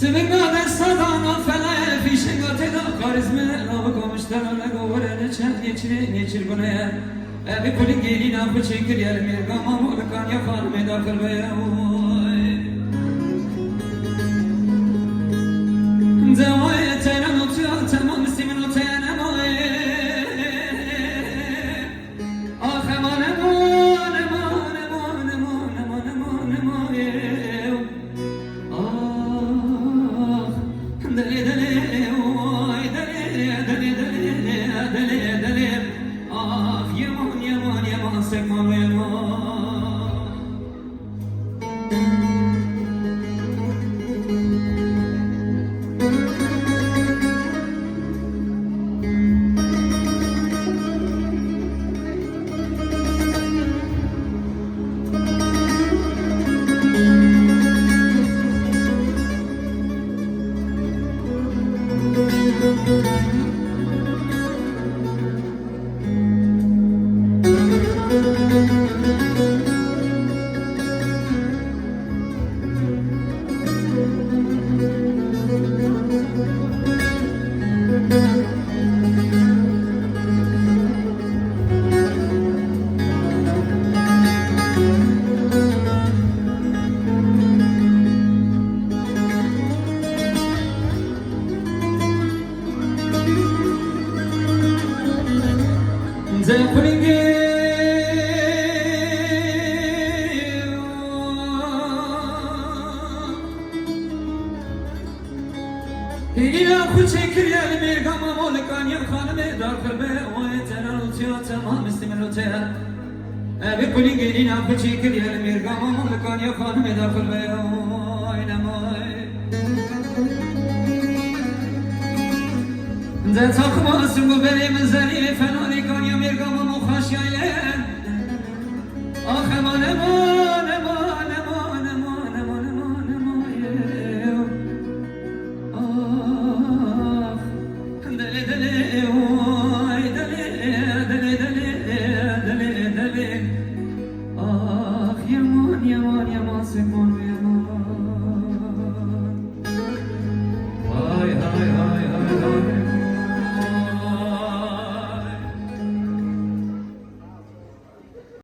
تبقى دستان فلا في شنقة كاريزما لا بكمشتر ولا جوهر نشر بنايا بكل جيلنا بشكل يا الميرقا ما مولكان يا خانم داخل بيا زوايا تانا نوتيا تمام سيمن نوتيا نماي آخ ما نمو نمو نمو نمو نمو نمو نمو آخ دلي دلي واي دلي دلي دلي دلي دلي آخ يمان يمان يمان سكما يمان إلى خشكر يا الميرقا ما مولكان يا خانم داخل بي ويتنا نوتيا تمام استمر نوتيا بكل جيلنا خشكر يا الميرقا ما مولكان يا خانم داخل بي وينما ذات أخوة سمو بني منزلي فناني كان يا ميرقا ما مخاشيا آخ ما نمان